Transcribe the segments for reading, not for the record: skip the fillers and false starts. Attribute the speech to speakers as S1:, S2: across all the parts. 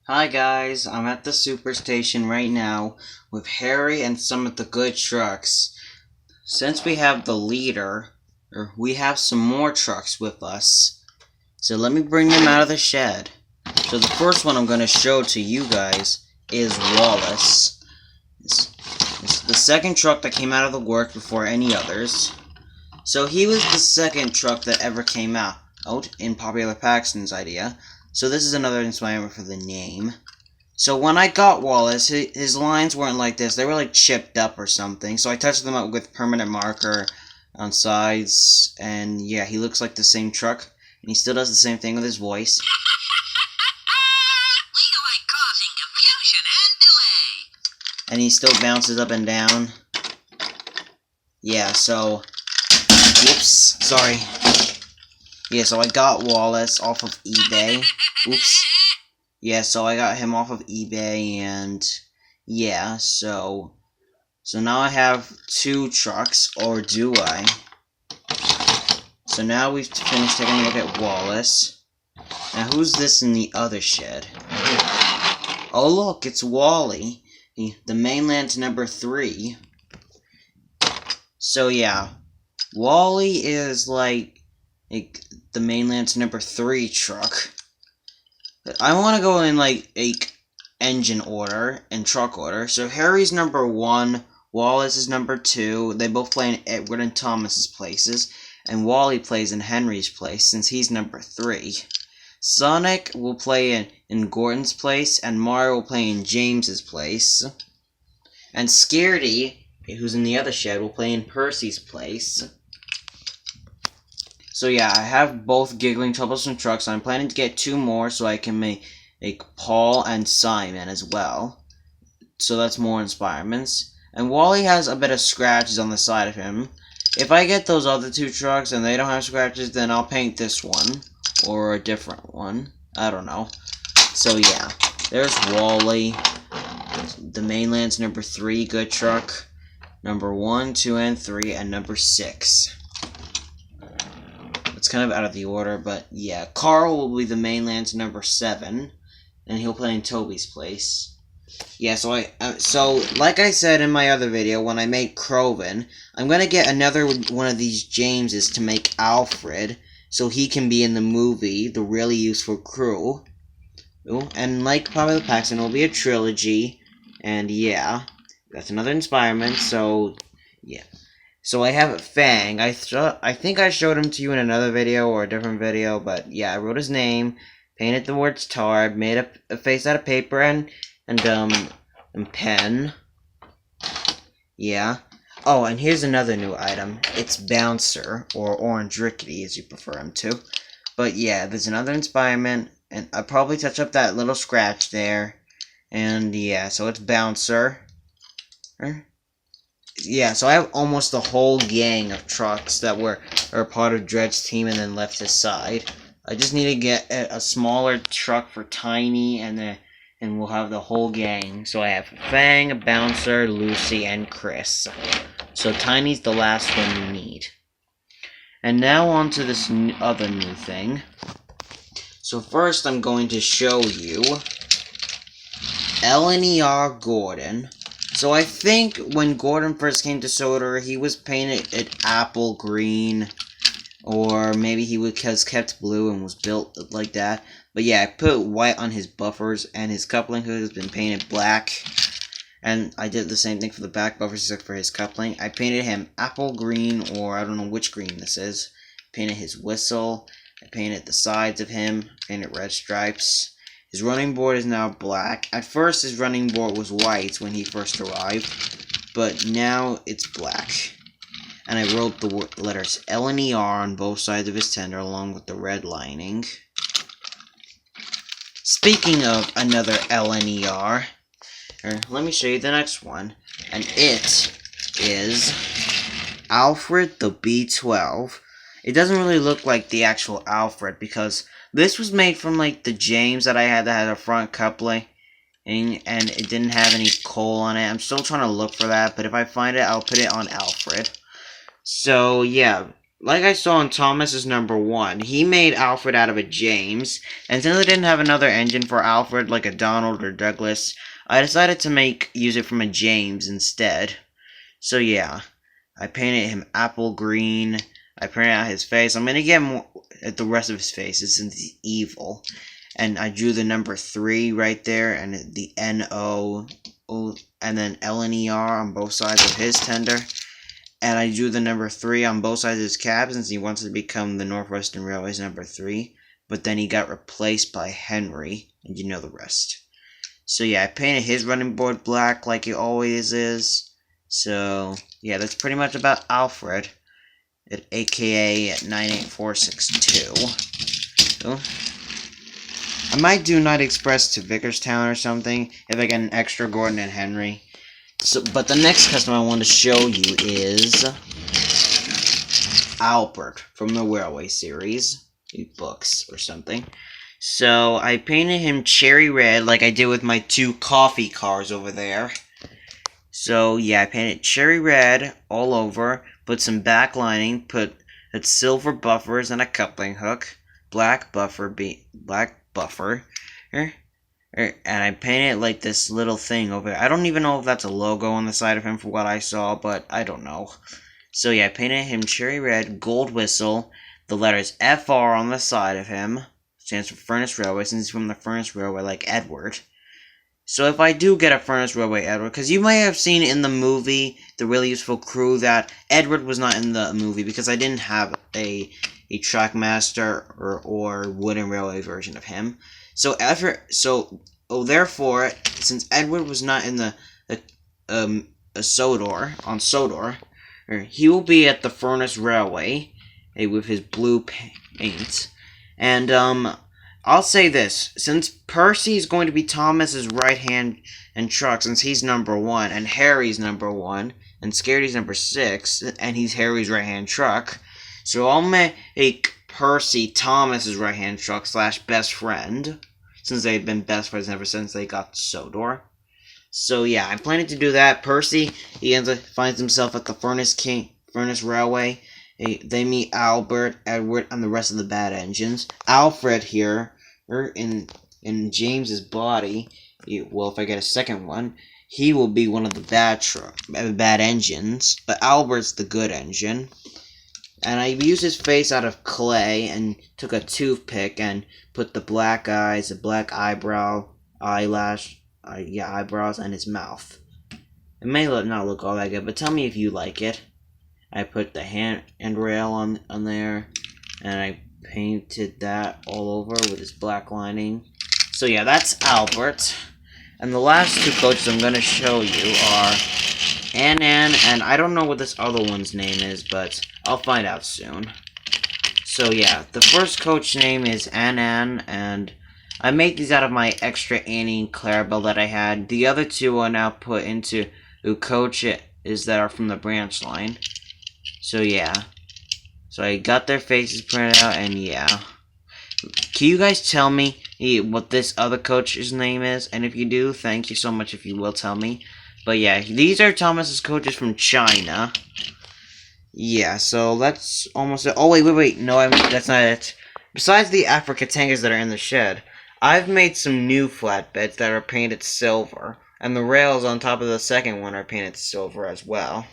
S1: Hi guys, I'm at the superstation right now with Harry and some of the good trucks. Since we have the leader, we have some more trucks with us. So let me bring them out of the shed. So the first one I'm going to show to you guys is Wallace. It's the second truck that came out of the work before any others. So he was the second truck that ever came out in Popular Paxton's idea. So this is another inspiration for the name. So when I got Wallace, his lines weren't like this. They were like chipped up or something. So I touched them up with permanent marker on sides. And yeah, he looks like the same truck. And he still does the same thing with his voice.
S2: Legally causing confusion and delay.
S1: And he still bounces up and down. Yeah, so... Whoops, sorry. Yeah, so I got Wallace off of eBay. Oops. Yeah, so I got him off of eBay, and yeah, so now I have two trucks, or do I? So now we've finished taking a look at Wallace. Now who's this in the other shed? Oh look, it's Wally, the mainland number 3. So yeah, Wally is like the mainland's number 3 truck. I want to go in like engine order and truck order. So Harry's number 1, Wallace is number 2. They both play in Edward and Thomas's places, and Wally plays in Henry's place since he's number 3. Sonic will play in Gordon's place, and Mario will play in James's place. And Scaredy, who's in the other shed, will play in Percy's place. So yeah, I have both Giggling Troublesome trucks. I'm planning to get 2 more so I can make Paul and Simon as well. So that's more inspirements. And Wally has a bit of scratches on the side of him. If I get those other 2 trucks and they don't have scratches, then I'll paint this one. Or a different one. I don't know. So yeah, there's Wally. The mainland's number 3 good truck. Number 1, 2, and 3, and number 6. It's kind of out of the order, but yeah. Carl will be the mainland's number 7, and he'll play in Toby's place. Yeah, so like I said in my other video, when I make Croven, I'm gonna get another one of these Jameses to make Alfred, so he can be in the movie, The Really Useful Crew. Ooh, and like Popular Paxton, it will be a trilogy, and yeah, that's another inspirement. So yeah. So I have Fang. I think I showed him to you in another video or a different video, but yeah, I wrote his name, painted the words tar, made a face out of paper and pen. Yeah. Oh, and here's another new item. It's Bouncer, or Orange Rickety, as you prefer him to. But yeah, there's another inspirement, and I'll probably touch up that little scratch there. And yeah, so it's Bouncer. Yeah, so I have almost the whole gang of trucks that are part of Dred's team and then left aside. I just need to get a smaller truck for Tiny, and we'll have the whole gang. So I have Fang, Bouncer, Lucy, and Chris. So Tiny's the last one you need. And now on to this other new thing. So first I'm going to show you LNER Gordon. So I think when Gordon first came to Soda, he was painted apple green, or maybe he was kept blue and was built like that. But yeah, I put white on his buffers, and his coupling hood has been painted black. And I did the same thing for the back buffers except for his coupling. I painted him apple green, or I don't know which green this is. Painted his whistle. I painted the sides of him. Painted red stripes. His running board is now black. At first, his running board was white when he first arrived, but now it's black. And I wrote the letters L and ER on both sides of his tender, along with the red lining. Speaking of another L and ER, let me show you the next one, and it is Alfred the B12. It doesn't really look like the actual Alfred, because this was made from, like, the James that I had that had a front coupling, and it didn't have any coal on it. I'm still trying to look for that, but if I find it, I'll put it on Alfred. So, yeah, like I saw in Thomas's number 1, he made Alfred out of a James, and since I didn't have another engine for Alfred, like a Donald or Douglas, I decided to use it from a James instead. So yeah, I painted him apple green. I printed out his face. I'm gonna get more at the rest of his face since he's evil. And I drew the number 3 right there, and the N-O, and then L and E-R on both sides of his tender. And I drew the number 3 on both sides of his cab since he wants to become the Northwestern Railway's number 3. But then he got replaced by Henry, and you know the rest. So yeah, I painted his running board black like it always is. So yeah, that's pretty much about Alfred, aka 98462. So, I might do Night Express to Vickerstown or something if I get an extra Gordon and Henry. So, but the next customer I want to show you is Albert from the Railway series, books or something. So I painted him cherry red like I did with my 2 coffee cars over there. So yeah, I painted cherry red all over, put some backlining, put silver buffers and a coupling hook, black buffer, and I painted like this little thing over there. I don't even know if that's a logo on the side of him for what I saw, but I don't know. So yeah, I painted him cherry red, gold whistle, the letters FR on the side of him, stands for Furnace Railway, since he's from the Furnace Railway like Edward. So if I do get a Furnace Railway Edward, because you might have seen in the movie, The Really Useful Crew, that Edward was not in the movie because I didn't have a Trackmaster or Wooden Railway version of him. So therefore, since Edward was not in the Sodor, he will be at the Furnace Railway with his blue paint. And I'll say this, since Percy's going to be Thomas's right hand and truck, since he's number 1, and Harry's number 1, and Scaredy's number 6, and he's Harry's right hand truck, so I'll make Percy Thomas's right hand truck / best friend, since they've been best friends ever since they got Sodor. So yeah, I'm planning to do that. Percy, he finds himself at the Furnace Railway. They meet Albert, Edward, and the rest of the bad engines. Alfred here, in James's body, well, if I get a second one, he will be one of the bad engines, but Albert's the good engine. And I used his face out of clay and took a toothpick and put the black eyes, the black eyebrows, and his mouth. It may not look all that good, but tell me if you like it. I put the handrail on there, and I painted that all over with this black lining. So yeah, that's Albert. And the last 2 coaches I'm going to show you are Annan, and I don't know what this other one's name is, but I'll find out soon. So yeah, the first coach name is Annan, and I made these out of my extra Annie and Clarabelle that I had. The other 2 are now put into coaches that are from the branch line. So yeah, so I got their faces printed out, and yeah. Can you guys tell me what this other coach's name is? And if you do, thank you so much if you will tell me. But yeah, these are Thomas's coaches from China. Yeah, so that's almost it. Oh, wait, no, that's not it. Besides the Africa tankers that are in the shed, I've made some new flatbeds that are painted silver. And the rails on top of the second one are painted silver as well.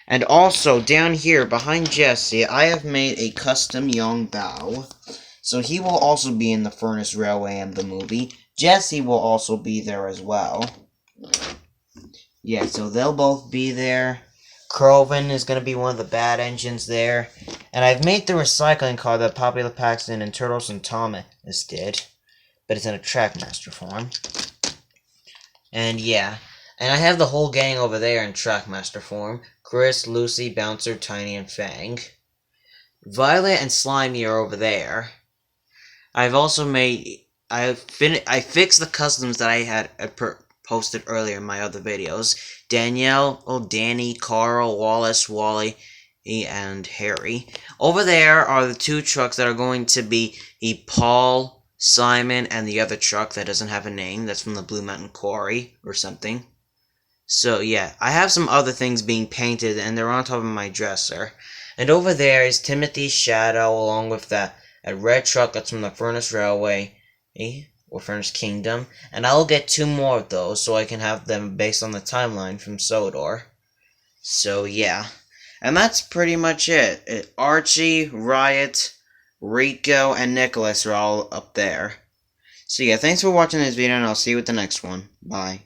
S1: And also, down here, behind Jesse, I have made a custom Young Bao. So he will also be in the Furnace Railway and the movie. Jesse will also be there as well. Yeah, so they'll both be there. Croven is going to be one of the bad engines there. And I've made the recycling car that Popular Paxton and Turtles and Thomas did. But it's in a Trackmaster form. And yeah. And I have the whole gang over there in Trackmaster form. Chris, Lucy, Bouncer, Tiny, and Fang. Violet and Slimy are over there. I've also made... I fixed the customs that I had posted earlier in my other videos. Danielle, Danny, Carl, Wallace, Wally, and Harry. Over there are the 2 trucks that are going to be Paul, Simon, and the other truck that doesn't have a name. That's from the Blue Mountain Quarry or something. So yeah, I have some other things being painted, and they're on top of my dresser. And over there is Timothy's shadow, along with that a red truck that's from the Furnace Railway, or Furnace Kingdom. And I'll get 2 more of those, so I can have them based on the timeline from Sodor. So yeah. And that's pretty much it. Archie, Riot, Rico, and Nicholas are all up there. So yeah, thanks for watching this video, and I'll see you with the next one. Bye.